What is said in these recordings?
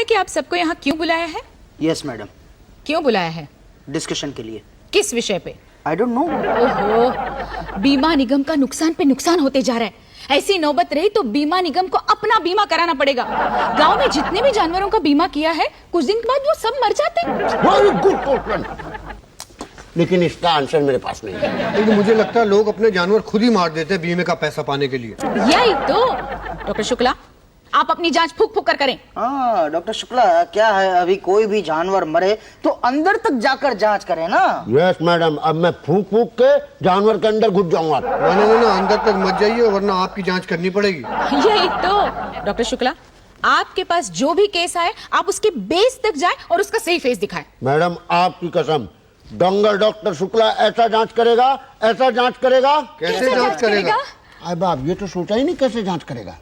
है कि आप सबको यहाँ क्यों बुलाया है? Yes madam. क्यों बुलाया है? डिस्कशन के लिए। किस विषय पे? I don't know. ओहो, बीमा निगम का नुकसान पे नुकसान होते जा रहा है। ऐसी नौबत रही तो बीमा निगम को अपना बीमा कराना पड़ेगा। गांव में जितने भी जानवरों का बीमा किया है, कुछ दिन बाद वो सब मर जाते। वेरी गुड क्वेश्चन, लेकिन इसका आंसर मेरे पास नहीं है। लेकिन मुझे लगता है लोग अपने जानवर खुद ही मार देते हैं बीमे का पैसा पाने के लिए। यही तो। डॉक्टर शुक्ला, आप अपनी जांच फूक फूक कर करें। हाँ डॉक्टर शुक्ला, क्या है, अभी कोई भी जानवर मरे तो अंदर तक जाकर जांच करें ना। यस मैडम, अब मैं फूक फूक के जानवर के अंदर घुस जाऊंगा। ना अंदर तक मत जाइए, वरना आपकी जांच करनी पड़ेगी। यही तो। डॉक्टर शुक्ला, आपके पास जो भी केस आए, आप उसके बेस तक जाए और उसका सही फेस दिखाएं। मैडम आपकी कसम, दंगल डॉक्टर शुक्ला ऐसा जांच करेगा, ऐसा जांच करेगा। कैसे जांच करेगा? अरे बाप, ये तो सोचा ही नहीं कैसे जांच करेगा।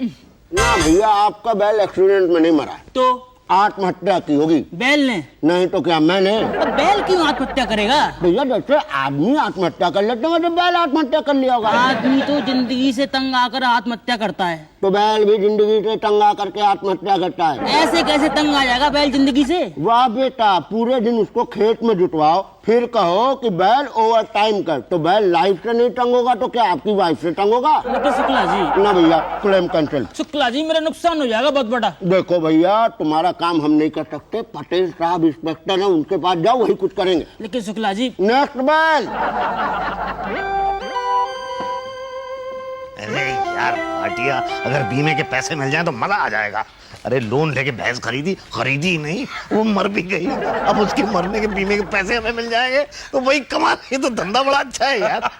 ना भैया, आपका बैल एक्सीडेंट में नहीं मरा है, तो आत्महत्या की होगी। बैल ने? नहीं तो क्या मैंने? तो बैल क्यों आत्महत्या करेगा? भैया जैसे आदमी आत्महत्या कर लेते हैं, तो बैल आत्महत्या कर लिया होगा। आदमी तो जिंदगी से तंग आकर आत्महत्या करता है, तो बैल भी जिंदगी से तंग आकर के आत्महत्या करता है। ऐसे कैसे तंग आ जाएगा बैल जिंदगी से? वाह बेटा, पूरे दिन उसको खेत में जुटवाओ, फिर कहो कि बैल ओवर टाइम कर, तो बैल लाइफ से नहीं तंग होगा तो क्या आपकी वाइफ से तंग होगा? डॉक्टर शुक्ला जी। ना भैया, क्लेम कैंसिल। शुक्ला जी, मेरा नुकसान हो जाएगा बहुत बड़ा। देखो भैया, तुम्हारा काम हम नहीं कर सकते, पटेल साहब इंस्पेक्टर है, उनके पास जाओ, वही कुछ करेंगे। लेकिन शुक्ला जी। नेक्स्ट बैल। अरे यार हटिया, अगर बीमे के पैसे मिल जाएं तो मजा आ जाएगा। अरे लोन लेके भैंस खरीदी ही नहीं, वो मर भी गई। अब उसके मरने के बीमे के पैसे हमें मिल जाएंगे तो वही कमा, ये तो धंधा बड़ा अच्छा है यार।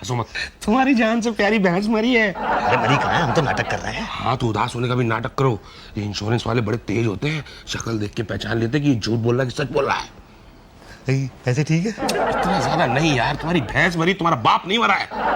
सुमत, तुम्हारी जान से प्यारी भैंस मरी है। अरे मरी कहाँ है, हम तो नाटक कर रहे हैं। हाँ तो उदास होने का भी नाटक करो। ये इंश्योरेंस वाले बड़े तेज होते हैं, शक्ल देख के पहचान लेते कि ये झूठ बोल रहा है कि सच बोल रहा है। ऐसे ठीक है? इतना ज्यादा नहीं यार, तुम्हारी भैंस मरी, तुम्हारा बाप नहीं मरा है।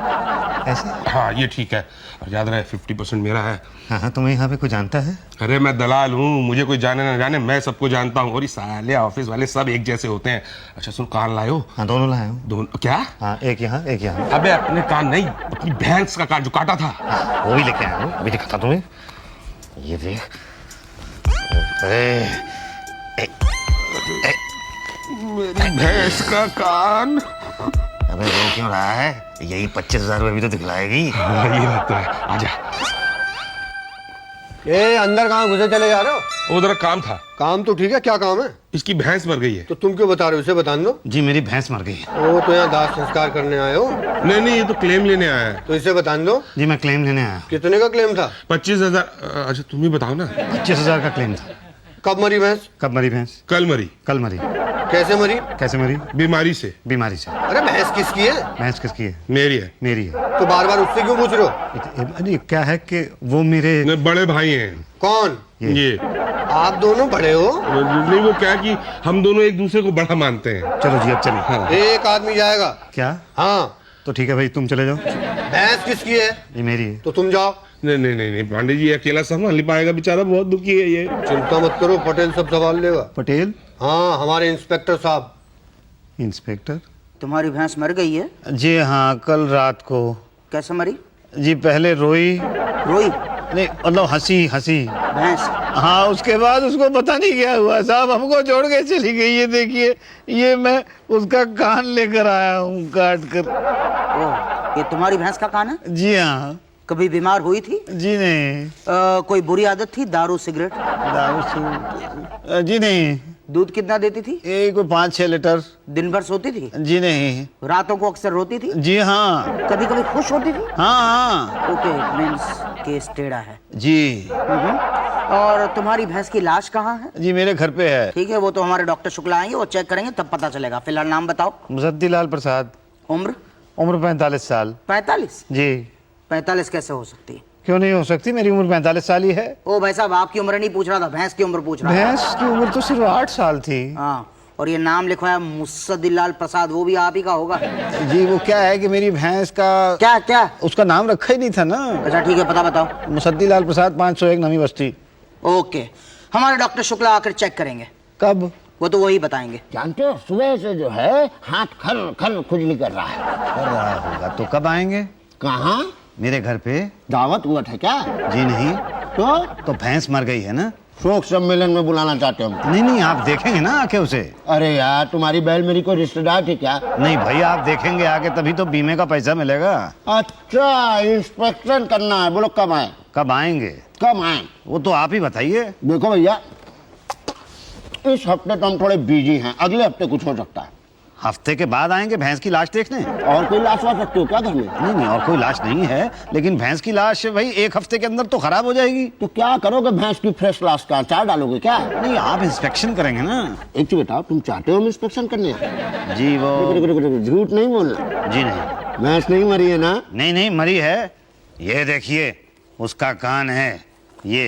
ऐसे? हाँ ये ठीक है, और याद रहे 50% मेरा है। हाँ, तुम्हें यहाँ पे कोई जानता है? अरे मैं दलाल हूँ, मुझे कोई जाने ना जाने, मैं सबको जानता हूँ। और ये साले ऑफिस वाले सब एक जैसे होते हैं। अच्छा सुन, कान लाए हो? हाँ दोनों लाया हूँ। दोनों? क्या? हाँ, एक यहाँ एक यहाँ। अबे अपने कान नहीं, अपनी भैंस का कान जो काटा था। वो भी लेके आया हूँ, अभी दिखाता तुम्हें। ये देख। मेरी भैंस का कान। अबे रो क्यों रहा है? यही 25,000 रुपये भी तो दिखलाएगी। ये बात तो है, आजा। ए, अंदर कहाँ घुसे चले जा रहे हो? वो जरा काम था। काम तो ठीक है, क्या काम है? इसकी भैंस मर गई है। तो तुम क्यों बता रहे हो, उसे बता दो। जी मेरी भैंस मर गई है। वो तो यहाँ दाह संस्कार करने आए हो? नहीं नहीं, ये तो क्लेम लेने आया है। तो इसे बता दो। जी मैं क्लेम लेने आया। कितने का क्लेम था? 25,000। अच्छा तुम ही बताओ ना। 25,000 का क्लेम था। कब मरी भैंस? कब मरी भैंस? कल मरी। कल मरी। कैसे मरी? कैसे मरी? बीमारी से। बीमारी से। अरे भैंस किसकी है? भैंस किसकी है? मेरी है। मेरी है। तो बार बार उससे क्यों पूछ रहे हो? अरे क्या है कि वो मेरे नहीं, बड़े भाई हैं। कौन? ये। आप दोनों बड़े हो? नहीं, वो क्या कि हम दोनों एक दूसरे को बड़ा मानते हैं। चलो जी अब चलिए। हाँ। एक आदमी जाएगा। क्या? हाँ। तो ठीक है भाई, तुम चले जाओ। भैंस किसकी है? ये मेरी है। तो तुम जाओ। नहीं नहीं नहीं नहीं, पांडे जी अकेला संभाल नहीं पाएगा, बेचारा बहुत दुखी है ये। चिंता मत करो, पटेल सब संभाल लेगा। पटेल? हाँ, हमारे इंस्पेक्टर साहब। इंस्पेक्टर? तुम्हारी भैंस मर गई है? जी हाँ, कल रात को। कैसे मरी? जी पहले रोई। रोई? नहीं मतलब हंसी हंसी। भैंस? हाँ, उसके बाद उसको पता नहीं क्या हुआ साहब, हमको छोड़ के चली गई। ये देखिए, ये मैं उसका कान लेकर आया हूँ काट कर। ओह, ये तुम्हारी भैंस का कान है? जी हाँ। कभी बीमार हुई थी? जी नहीं। कोई बुरी आदत थी, दारू सिगरेट? दारू से? जी नहीं। दूध कितना देती थी? ये कोई 5-6 लीटर। दिन भर सोती थी? जी नहीं। रातों को अक्सर रोती थी? जी हाँ। कभी कभी खुश होती थी? हाँ हाँ। ओके, मींस केस टेढ़ा है। जी। और तुम्हारी भैंस की लाश कहाँ है? जी मेरे घर पे है। ठीक है, वो तो हमारे डॉक्टर शुक्ला आएंगे, वो चेक करेंगे तब पता चलेगा। फिलहाल नाम बताओ। मुसद्दीलाल प्रसाद। उम्र? उम्र 45 साल। 45? जी। 45 कैसे हो सकती है? क्यों नहीं हो सकती, मेरी उम्र 45 साल ही है। ओ भाई साहब, आपकी उम्र नहीं पूछ रहा था, भैंस की उम्र पूछ रहा था। भैंस की उम्र तो सिर्फ 8 साल थी। हाँ, और ये नाम लिखवाया मुसद्दीलाल प्रसाद, वो भी आप ही का होगा? जी वो क्या है कि मेरी भैंस का क्या क्या? उसका नाम रखा ही नहीं था ना। अच्छा ठीक है, पता बताओ। मुसद्दीलाल प्रसाद, 501 नवी बस्ती। ओके, हमारे डॉक्टर शुक्ला आकर चेक करेंगे। कब? वो तो वही बताएंगे। जानते हो, सुबह से जो है हाथ खर खर खुजली कर रहा है। कर रहा होगा तो कब आएंगे? कहाँ? मेरे घर पे। दावत हुआ था क्या? जी नहीं। तो तो भैंस मर गई है ना। शोक सम्मेलन में बुलाना चाहते हो हमको? नहीं नहीं, आप देखेंगे ना आके उसे। अरे यार, तुम्हारी बैल मेरी कोई रिश्तेदार थी क्या? नहीं भाई, आप देखेंगे आके तभी तो बीमे का पैसा मिलेगा। अच्छा, इंस्पेक्शन करना है। बोलो कब आए? कब आएंगे? कब आए? वो तो आप ही बताइए। देखो भैया, इस हफ्ते तो हम थोड़े बिजी हैं, अगले हफ्ते कुछ हो सकता है। हफ्ते के बाद आएंगे भैंस की लाश देखने? और कोई लाश आ सकती हो क्या घर में? नहीं नहीं, और कोई लाश नहीं है, लेकिन भैंस की लाश भाई एक हफ्ते के अंदर तो खराब हो जाएगी। तो क्या करोगे भैंस की फ्रेश लाश का? अचार डालोगे क्या? नहीं, आप इंस्पेक्शन करेंगे ना। एक चीज बताओ, तुम चाहते हो हम इंस्पेक्शन करने? जी वो झूठ नहीं बोलना। जी नहीं। भैंस नहीं मरी है ना? नहीं नहीं, मरी है। ये देखिए, उसका कान है ये।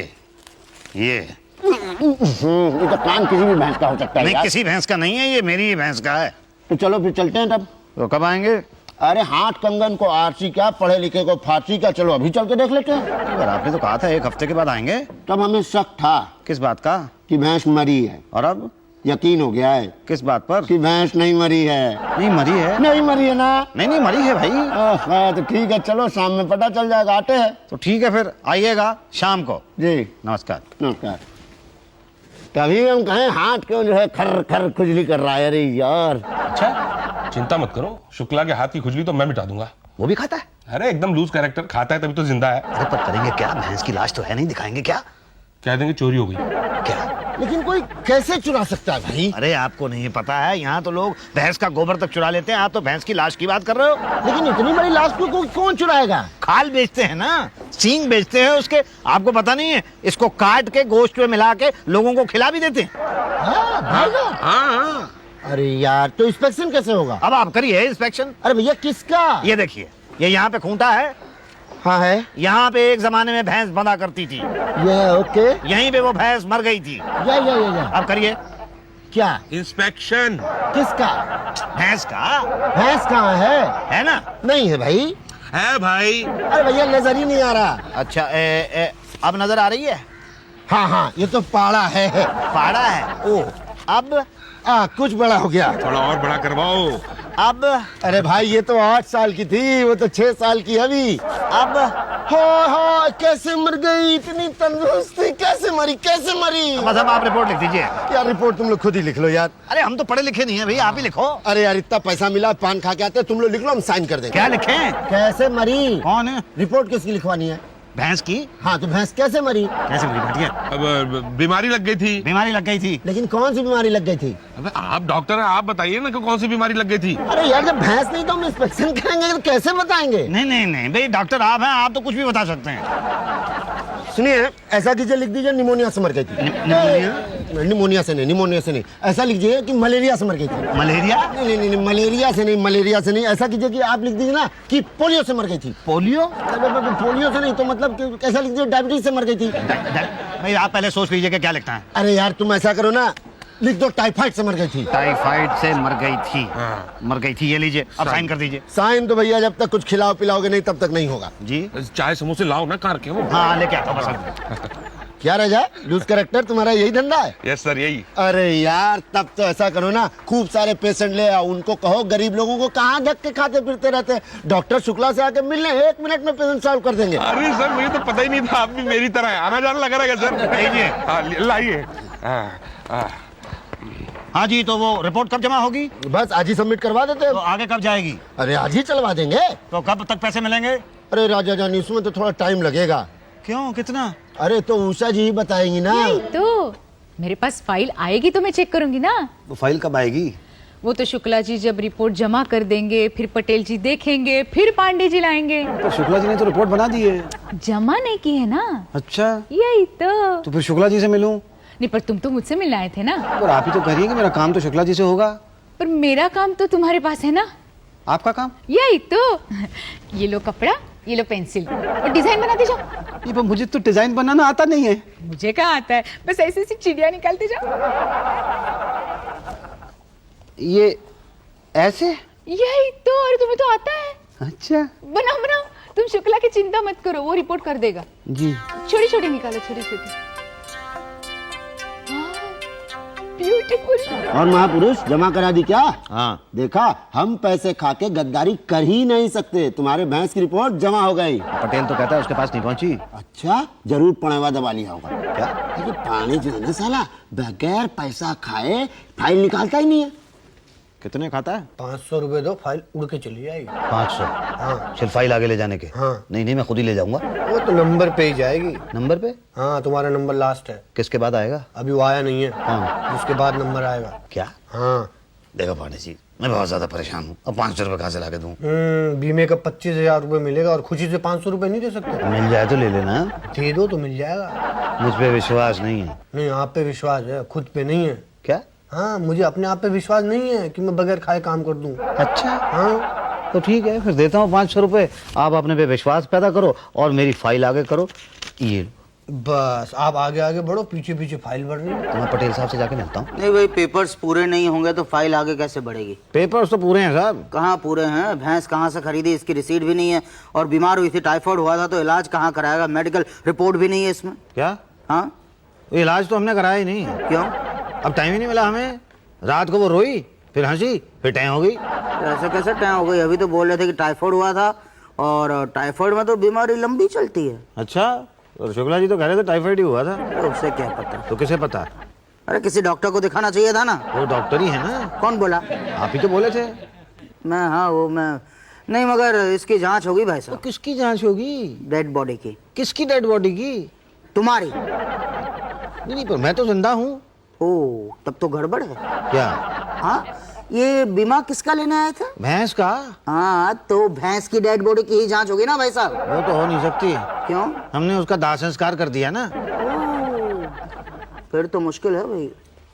ये तो कान किसी भी भैंस का हो सकता है नहीं, यार। किसी भैंस का नहीं है, ये मेरी ही भैंस का है। तो चलो फिर चलते हैं तब। तो कब आएंगे? अरे हाथ कंगन को आरसी क्या, पढ़े लिखे को फांसी क्या, चलो अभी चल के देख लेते हैं। पर आपने तो कहा था एक हफ्ते के बाद आएंगे। तब हमें शक था किस बात का? कि भैंस मरी है, और अब यकीन हो गया है किस बात पर? कि भैंस नहीं मरी है। नहीं मरी है। नहीं मरी है ना? नहीं नहीं, मरी है भाई। हाँ तो ठीक है, चलो शाम में पता चल जाएगा, आते हैं। तो ठीक है, फिर आइएगा शाम को। जी नमस्कार। नमस्कार। तभी हम कहें हाथ क्यों जो है खर खर खुजली कर रहा है। अरे यार, अच्छा, चिंता मत करो, शुक्ला के हाथ की खुजली तो मैं मिटा दूंगा। वो भी खाता है? अरे एकदम लूज कैरेक्टर, खाता है तभी तो जिंदा है। अरे पर करेंगे क्या? भैंस की लाश तो है नहीं, दिखाएंगे क्या? कह देंगे चोरी हो गई। क्या? लेकिन कोई कैसे चुरा सकता है भाई? अरे आपको नहीं पता है, यहाँ तो लोग भैंस का गोबर तक चुरा लेते हैं, आप तो भैंस की लाश की बात कर रहे हो। लेकिन इतनी बड़ी लाश को कौन चुराएगा? खाल बेचते हैं ना, सींग बेचते हैं उसके, आपको पता नहीं है? इसको काट के गोश्त में मिला के लोगों को खिला भी देते हैं। हाँ। अरे यार, तो इंस्पेक्शन कैसे होगा? अब आप करिए इंस्पेक्शन। अरे भैया किसका? ये देखिए, ये यहाँ पे खूंटा है। हाँ है। यहाँ पे एक जमाने में भैंस बंधा करती थी, ये ओके। यहीं पे वो भैंस मर गई थी। या अब करिए क्या? इंस्पेक्शन। किसका? भैंस का। भैंस कहाँ है ना? नहीं है भाई। है भाई। अरे भैया नजर ही नहीं आ रहा। अच्छा, अब नजर आ रही है? हाँ हाँ, ये तो पाड़ा है। पाड़ा है। ओ, अब कुछ बड़ा हो गया। थोड़ा और बड़ा करवाओ। अब अरे भाई, ये तो 8 साल की थी, वो तो 6 साल की अभी। अब हाँ, कैसे मर गई? इतनी तंदुरुस्त थी, कैसे मरी? कैसे मरी? बस अब आप रिपोर्ट लिख दीजिए। यार रिपोर्ट तुम लोग खुद ही लिख लो यार। अरे हम तो पढ़े लिखे नहीं है भाई, आप ही लिखो। अरे यार, इतना पैसा मिला, पान खा के आते, तुम लोग लिख लो, हम साइन कर देंगे। क्या लिखें? कैसे मरी? कौन है? रिपोर्ट किसकी लिखवानी है? भैंस की। हाँ, तो भैंस कैसे मरी? कैसे मरी भटिया? अब बीमारी लग गई थी। बीमारी लग गई थी। लेकिन कौन सी बीमारी लग गई थी? अबे आप डॉक्टर हैं, आप बताइए ना कि कौन सी बीमारी लग गई थी। अरे यार, जब भैंस नहीं तो हम इंस्पेक्शन करेंगे, तो कैसे बताएंगे? नहीं नहीं नहीं भाई, डॉक्टर आप हैं, आप तो कुछ भी बता सकते हैं। सुनिए, ऐसा कीजिए, लिख दीजिए निमोनिया से मर गई थी। निमोनिया से नहीं, ऐसा लिख दीजिए कि मलेरिया से मर गई थी। मलेरिया? नहीं, मलेरिया से नहीं, ऐसा कीजिए कि आप लिख दीजिए ना कि पोलियो से मर गई थी। पोलियो? पोलियो से नहीं तो मतलब कि ऐसा लिख दीजिए डायबिटीज से मर गई थी। भाई आप पहले सोच लीजिए कि क्या लिखना है। अरे यार, तुम ऐसा करो ना, लिख दो टाइफाइड से मर गई थी। टाइफाइड से मर गई थी। हाँ। मर गई थी, ये लीजिए, अब साइन कर दीजिए। साइन तो भैया जब तक कुछ खिलाओ पिलाओगे नहीं तब तक नहीं होगा। जी चाय समोसे लाओ ना कार के वो। हाँ, लेके आता हूँ बस। क्या रह जाए, लूज कैरेक्टर, तुम्हारा यही धंधा है? यस सर, यही। अरे यार, तब तो ऐसा करो ना, खूब सारे पेशेंट ले आओ, उनको कहो गरीब लोगों को कहाँ धक्के खाते फिरते रहते हैं, डॉक्टर शुक्ला से आके मिलने 1 मिनट में पेशेंट सॉल्व कर देंगे। अरे सर, मुझे तो पता ही नहीं था आप भी मेरी तरह है। आना जाना लगा रहेगा सर। लीजिए। हाँ, लाइए। हाँ जी, तो वो रिपोर्ट कब जमा होगी? बस आज ही सबमिट करवा देते तो हैं। आगे कब जाएगी? अरे आज ही चलवा देंगे। तो कब तक पैसे मिलेंगे? अरे राजा जानी, उसमें तो थोड़ा टाइम लगेगा। क्यों, कितना? अरे तो उषा जी ही बताएंगी ना। यही तो, मेरे पास फाइल आएगी तो मैं चेक करूंगी ना। तो फाइल कब आएगी? वो तो शुक्ला जी जब रिपोर्ट जमा कर देंगे, फिर पटेल जी देखेंगे, फिर पांडे जी लाएंगे। तो शुक्ला जी ने तो रिपोर्ट बना दी है। जमा नहीं की है ना। अच्छा, यही तो। तो फिर शुक्ला जी से मिलूं? नहीं, पर तुम तो मुझसे मिलने आए थे ना। और आप ही तो कह रही हैं कि मेरा काम तो शुक्ला जी से होगा। पर मेरा काम तो तुम्हारे पास है ना। आपका काम? यही तो। ये लो कपड़ा, ये लो पेंसिल, और डिजाइन बनाते जाओ। ये पर मुझे तो डिजाइन बनाना आता नहीं है। मुझे कहाँ आता है, बस ऐसी ऐसी चिड़िया निकालते जाओ। ये ऐसे? यही तो, और तुम्हें तो आता है। अच्छा बनाओ बनाओ, तुम शुक्ला की चिंता मत करो, वो रिपोर्ट कर देगा। जी। छोटी छोटी निकालो, छोटी छोटी। ब्यूटीफुल। कोई ठीक हो नहीं। और महापुरुष जमा करा दी क्या? हाँ। देखा, हम पैसे खा के गद्दारी कर ही नहीं सकते। तुम्हारे भैंस की रिपोर्ट जमा हो गई। पटेल तो कहता है उसके पास नहीं पहुंची। अच्छा, जरूर पड़ेवा दबा लिया होगा। क्या? लेकिन पानी जो है ना साला, बगैर पैसा खाए फाइल निकालता ही नहीं है। कितने खाता है? 500 रुपए दो, फाइल उड़ के चली जाएगी। 500? हाँ। सिर्फ फाइल आगे ले जाने के? हाँ। नहीं, मैं खुद ही ले जाऊंगा। वो तो नंबर पे ही जाएगी। नंबर पे? हाँ, तुम्हारा नंबर लास्ट है। किसके बाद आएगा? अभी वो आया नहीं है। हाँ। उसके बाद नंबर आएगा। क्या? हाँ। देखो पांडे जी, मैं बहुत ज्यादा परेशान हूँ। अब 500 रुपए कहाँ से ला के दूँ? बीमे का 25,000 रुपए मिलेगा और खुशी से 500 रुपए नहीं दे सकते? मिल जाए तो ले लेना। दे दो तो मिल जाएगा। मुझ पे विश्वास नहीं है। नहीं, आप पे विश्वास है, खुद पे नहीं है। क्या? हाँ, मुझे अपने आप पे विश्वास नहीं है कि मैं बगैर खाए काम कर दूं। अच्छा, हाँ। तो ठीक है, फिर देता हूँ 500 रुपए। आप अपने पे विश्वास पैदा करो और मेरी फाइल आगे करो। ये बस आप आगे आगे बढ़ो, पीछे पीछे फाइल बढ़ रही है। तो मैं पटेल साहब से जाके मिलता हूँ। नहीं भाई, पेपर्स पूरे नहीं होंगे तो फाइल आगे कैसे बढ़ेगी? पेपर्स तो पूरे हैं साहब। कहाँ पूरे हैं? भैंस कहाँ से खरीदी, इसकी रिसीट भी नहीं है। और बीमार हुई थी, टाइफाइड हुआ था, तो इलाज कहाँ कराएगा? मेडिकल रिपोर्ट भी नहीं है इसमें। क्या? हाँ, इलाज तो हमने कराया ही नहीं। क्यों? अब टाइम ही नहीं मिला हमें। रात को वो रोई, फिर हंसी, फिर टैं हो गई। ऐसे कैसे टाइम हो गई? अभी तो बोल रहे थे कि टाइफाइड हुआ था, और टाइफाइड में तो बीमारी लंबी चलती है। अच्छा, और शुक्ला जी तो कह रहे थे टाइफाइड ही हुआ था। तो उससे क्या पता? तो किसे पता? अरे किसी डॉक्टर को दिखाना चाहिए था ना। वो डॉक्टर ही है ना। कौन बोला? आप ही तो बोले थे। मैं, हाँ वो मैं नहीं, मगर इसकी जांच होगी भाई तो साहब। किसकी जांच होगी? डेड बॉडी की। किसकी डेड बॉडी की? तुम्हारी। नहीं, पर मैं तो जिंदा हूँ। ओ, तब तो गड़बड़ है। क्या? हाँ, ये बीमा किसका लेने आए थे? भैंस का? हाँ, तो भैंस की डेड बॉडी की ही जांच होगी ना भाई साहब। वो तो हो नहीं सकती। क्यों? हमने उसका दाह संस्कार कर दिया ना। फिर तो मुश्किल है भाई।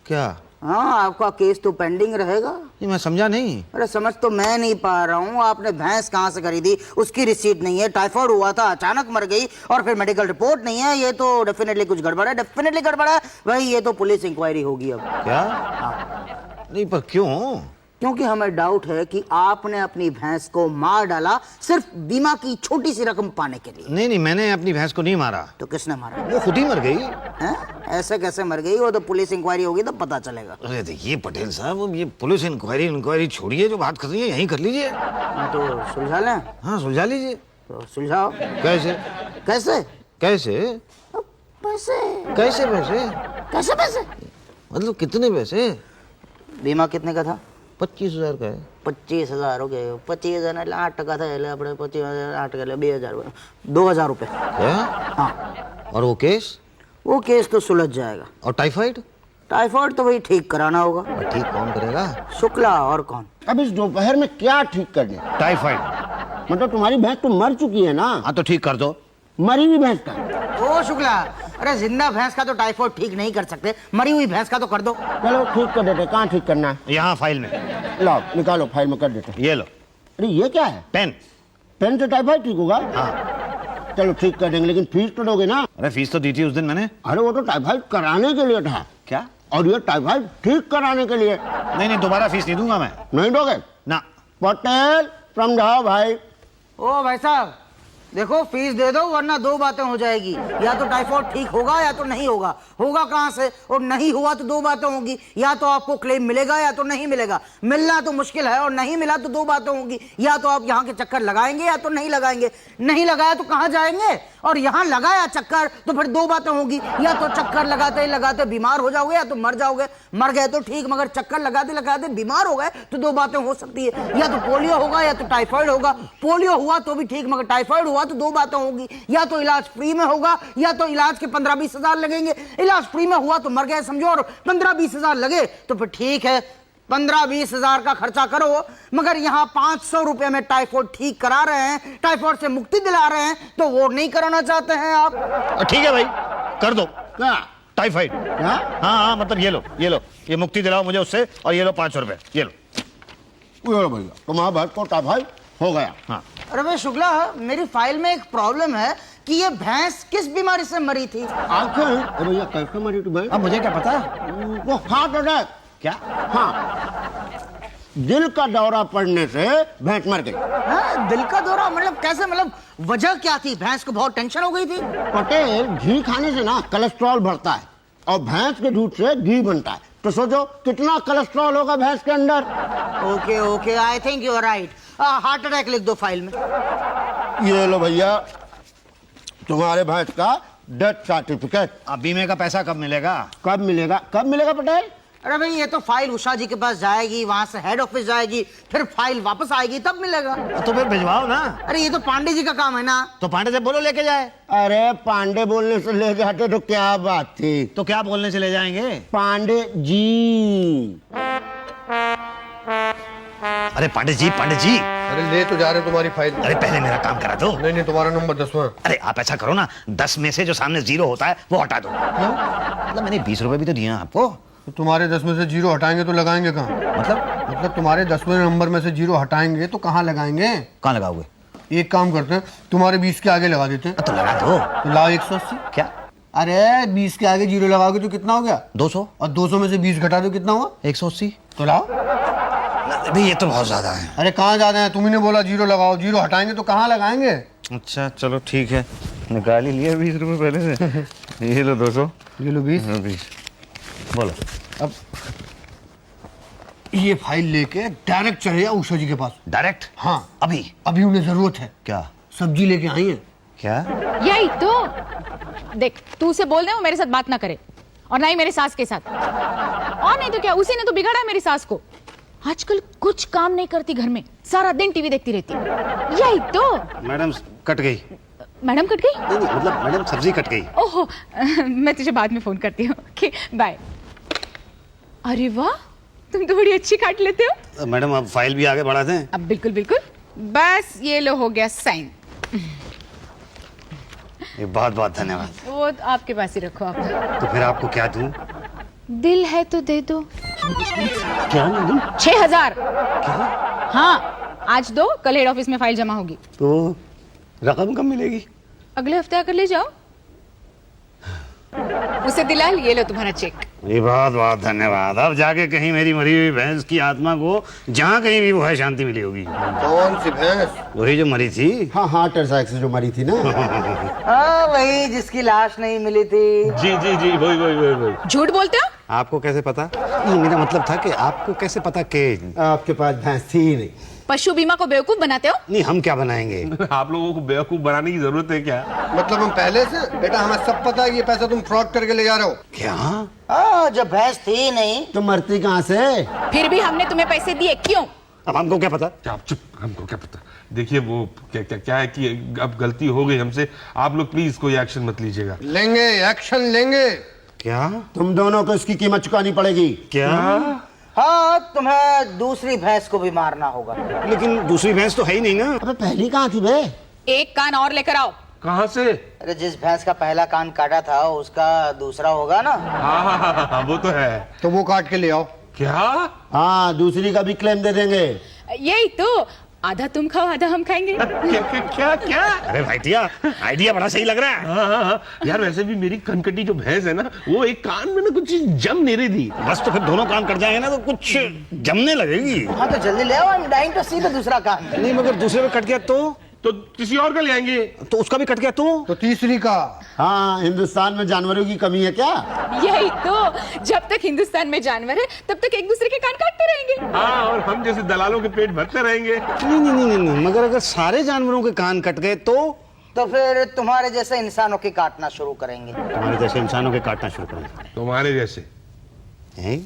क्या? हाँ, आपका केस तो पेंडिंग रहेगा। ये मैं समझा नहीं। अरे समझ तो मैं नहीं पा रहा हूँ। आपने भैंस कहाँ से खरीदी, उसकी रिसीट नहीं है, टाइफाइड हुआ था, अचानक मर गई, और फिर मेडिकल रिपोर्ट नहीं है। ये तो डेफिनेटली कुछ गड़बड़ है, डेफिनेटली गड़बड़ है भाई। ये तो पुलिस इंक्वायरी होगी अब। क्या? नहीं, पर क्यों? क्योंकि हमें डाउट है कि आपने अपनी भैंस को मार डाला सिर्फ बीमा की छोटी सी रकम पाने के लिए। नहीं, मैंने अपनी भैंस को नहीं मारा। तो किसने मारा? वो खुद ही मर गई। हैं? ऐसे कैसे मर गई? वो तो पुलिस इंक्वायरी होगी तब पता चलेगा। अरे देखिए पटेल साहब, ये पुलिस इंक्वायरी छोड़िए, जो बात कर रही है यहीं कर लीजिए। हाँ, तो सुलझा लें। हाँ, सुलझा लीजिए। तो सुलझाओ। कैसे? कैसे? कैसे? अब पैसे। कैसे पैसे? कैसे पैसे? मतलब कितने पैसे? बीमा कितने का था? 25,000 का है। 25,000 हो गए। 25,000 એટલે 8% થાય એટલે આપણે 25,000 8 એટલે 2,000 2,000 रुपए। क्या? हाँ, और वो केस? वो केस तो सुलझ जाएगा। और टाइफाइड? टाइफाइड तो वही ठीक कराना होगा। और ठीक कौन करेगा? शुक्ला, और कौन? अब इस दोपहर में क्या ठीक कर दे? टाइफाइड। मतलब तुम्हारी भैंस तो मर चुकी है ना? हाँ, तो ठीक कर दो। मरी हुई भैंस का? ओ शुक्ला, अरे जिंदा भैंस का तो टाइफाइड ठीक नहीं कर सकते, मरी हुई भैंस का तो कर दो। चलो ठीक कर देते। कहाँ ठीक करना है? यहाँ फाइल में। लाओ, निकालो, फाइल में कर देते। ये लो अरे ये क्या है? पेन। पेन से टाइफाइड ठीक होगा? हाँ। चलो ठीक कर देंगे, लेकिन फीस तो दोगे ना? अरे फीस तो दी थी उस दिन मैंने। अरे वो तो टाइफाइड कराने के लिए था। क्या? और ये टाइफाइड ठीक कराने के लिए। नहीं, दोबारा फीस नहीं दूंगा मैं। नहीं दोगे? ना। पटेल समझाओ भाई। ओ भाई साहब, देखो फीस दे दो वरना दो बातें हो जाएगी। या तो टाइफाइड ठीक होगा या तो नहीं होगा। होगा कहाँ से? और नहीं हुआ तो दो बातें होंगी। या तो आपको क्लेम मिलेगा या तो नहीं मिलेगा। मिलना तो मुश्किल है, और नहीं मिला तो दो बातें होंगी। या तो आप यहाँ के चक्कर लगाएंगे या तो नहीं लगाएंगे। नहीं लगाया तो कहाँ जाएंगे? और यहाँ लगाया चक्कर तो फिर दो बातें होंगी। या तो चक्कर लगाते लगाते बीमार हो जाओगे या तो मर जाओगे। मर गए तो ठीक, मगर चक्कर लगाते लगाते बीमार हो गए तो दो बातें हो सकती है। या तो पोलियो होगा या तो टाइफाइड होगा। पोलियो हुआ तो भी ठीक, मगर टाइफाइड हुआ तो दो बातें होंगी। या तो इलाज फ्री में होगा या तो इलाज के 15-20 हजार लगेंगे। इलाज फ्री में हुआ तो मर गए समझो, और 15-20 हजार लगे तो फिर ठीक है, 15-20 हजार का खर्चा करो। मगर यहाँ 500 रुपए में टाइफाइड ठीक करा रहे हैं, टाइफाइड से मुक्ति दिला रहे हैं, तो वो नहीं कराना चाहते हैं आप? ठीक है भाई, कर दो। क्या? टाइफाइड? क्या? हाँ, मतलब ये लो, ये मुक्ति दिलाओ मुझे उससे, और ये लो 500 रुपए, ये लो। भैया तुम्हारा भैंस को टाइफाइड हो गया। हाँ। अरे भाई शुक्ला, मेरी फाइल में एक प्रॉब्लम है कि ये भैंस किस बीमारी से मरी थी? आंखें? अरे भैया कैसे मरी थी भैंस? अब मुझे क्या पता? वो हार्ट अटैक। क्या? हाँ, दिल का दौरा पड़ने से भैंस मर गई। हाँ, दिल का दौरा? मतलब कैसे? मतलब वजह क्या थी? भैंस को बहुत टेंशन हो गई थी? पटेल, घी खाने से ना कोलेस्ट्रॉल बढ़ता है, और भैंस के दूध से घी बनता है, तो सोचो कितना कोलेस्ट्रॉल होगा भैंस के अंदर। Okay okay, I think you are right. Heart attack लिख दो फाइल में। ये लो भैया तुम्हारे भैंस का डेथ सर्टिफिकेट। अब बीमे का पैसा कब मिलेगा? कब मिलेगा? कब मिलेगा पटेल? अरे भाई, ये तो फाइल उषा जी के पास जाएगी, वहां से हेड ऑफिस जाएगी, फिर फाइल वापस आएगी, तब मिलेगा। तो फिर भिजवाओ ना। अरे ये तो पांडे जी का काम है ना। तो पांडे से बोलो लेके जाए। अरे पांडे बोलने से ले जाते तो क्या बात थी। तो क्या बोलने से ले जाएंगे? पांडे जी। अरे पांडे जी, पांडे जी। अरे ले तो जा रहे तुम्हारी फाइल। अरे पहले मेरा काम करा दो। नहीं नहीं, तुम्हारा नंबर 10वां। अरे आप ऐसा करो ना, 10 में से जो सामने 0 होता है वो हटा दो। मतलब मैंने 20 रुपए भी तो दिए हैं आपको। तो तुम्हारे 10 में से 0 हटाएंगे तो लगाएंगे कहाँ? मतलब तुम्हारे 10वें नंबर में से 0 हटाएंगे तो कहाँ लगाएंगे? कहाँ लगाओगे? एक काम करते हैं, तुम्हारे 20 के आगे लगा देते हैं। तो लगा दो। तो लाओ 180। क्या? अरे 20 के आगे 0 लगाओगे तो कितना हो गया? 200। और 200 में से 20 घटा दो कितना हुआ? 180। तो लाओ। भाई ये तो बहुत ज्यादा है। अरे कहाँ ज्यादा है? तुम्ही ने बोला 0 लगाओ, 0 हटाएंगे तो कहाँ लगाएंगे? अच्छा चलो ठीक है, निकाल ही लिया 20 रुपए पहले से। ये लो 200। ये लो 20। 20 बोलो। अब ये फाइल लेके डायरेक्ट चले जाओ उषा जी के पास। डायरेक्ट? हाँ अभी? अभी उन्हें जरूरत है। क्या? सब्जी लेके आई है। क्या? यही तो। देख, तू उसे बोल दे वो मेरे साथ बात ना करे, और ना ही मेरे सास के साथ। और नहीं तो क्या, उसी ने तो बिगाड़ा है मेरी सास को। आजकल कुछ काम नहीं करती घर में, सारा दिन टीवी देखती रहती। यही तो। मैडम कट गई। मैडम कट गई? नहीं नहीं, मतलब मैडम सब्जी कट गई। ओहो, मैं तुझे बाद में फोन करती हूँ। Okay bye. अरे वाह, तुम तो बड़ी अच्छी काट लेते हो। मैडम अब फाइल भी आगे बढ़ा दें? अब बिल्कुल बिल्कुल, बस ये लो हो गया साइन। ये बहुत बहुत धन्यवाद। वो आपके पास ही रखो आप। तो फिर आपको क्या दूं? दिल है तो दे दो। क्या मैडम? 6000। हाँ, आज दो, कल हेड ऑफिस में फाइल जमा होगी। तो रकम कब मिलेगी? अगले हफ्ते आकर ले जाओ। उसे दिला, ये लो तुम्हारा चेक। ये बहुत बहुत धन्यवाद। अब जाके कहीं मेरी मरी हुई भैंस की आत्मा को जहाँ कहीं भी वो है शांति मिली होगी। कौन सी भैंस? वही जो मरी थी। हाँ हार्ट अटैक से जो मरी थी ना। हाँ वही जिसकी लाश नहीं मिली थी। जी जी जी, वही। झूठ बोलते हो? आपको कैसे पता? नहीं, मेरा मतलब था कि आपको कैसे पता कि आपके पास भैंस थी ही नहीं। पशु बीमा को बेवकूफ बनाते हो? नहीं, हम क्या बनाएंगे? आप लोगों को बेवकूफ बनाने की जरूरत है क्या? मतलब हम पहले से? बेटा हमें सब पता है कि ये पैसा तुम फ्रॉड करके ले जा रहे हो। क्या? जब भैंस थी ही नहीं तो मरती कहाँ से? फिर भी हमने तुम्हें पैसे दिए, क्यों? अब हमको क्या पता? क्या आप चुप, हमको क्या पता। देखिए वो क्या है कि अब गलती हो गई हमसे, आप लोग प्लीज कोई एक्शन मत लीजिएगा। लेंगे, एक्शन लेंगे। क्या? तुम दोनों को इसकी कीमत चुकानी पड़ेगी। क्या? हाँ, तुम्हें दूसरी भैंस को भी मारना होगा। लेकिन दूसरी भैंस तो है ही नहीं ना। अबे पहली कहाँ थी बे? एक कान और लेकर आओ। कहाँ से? अरे जिस भैंस का पहला कान काटा था उसका दूसरा होगा ना। हाँ, वो तो है। तो वो काट के ले आओ। क्या? हाँ दूसरी का भी क्लेम दे देंगे। यही तो, आधा तुम खाओ आधा हम खाएंगे। क्या? अरे भाईटिया, आइडिया बड़ा सही लग रहा है। हाँ। यार वैसे भी मेरी कनकटी जो भैंस है ना, वो एक कान में ना कुछ जम नहीं रही थी। बस तो फिर दोनों कान कट जाएंगे ना तो कुछ जमने लगेगी। हाँ तो जल्दी ले आओ, I am dying to see the दूसरा कान। नहीं, मगर दूसरे में कट गया तो किसी और का ले आएंगे। तो उसका भी कट गया तो तीसरी का। हाँ हिंदुस्तान में जानवरों की कमी है क्या? यही तो, जब तक हिंदुस्तान में जानवर है तब तक एक दूसरे के कान काटते रहेंगे। हाँ, और हम जैसे दलालों के पेट भरते रहेंगे। नहीं, मगर अगर सारे जानवरों के कान कट गए तो फिर तुम्हारे जैसे इंसानों के काटना शुरू करेंगे। तुम्हारे जैसे इंसानों के काटना शुरू करेंगे। तुम्हारे जैसे। हैं?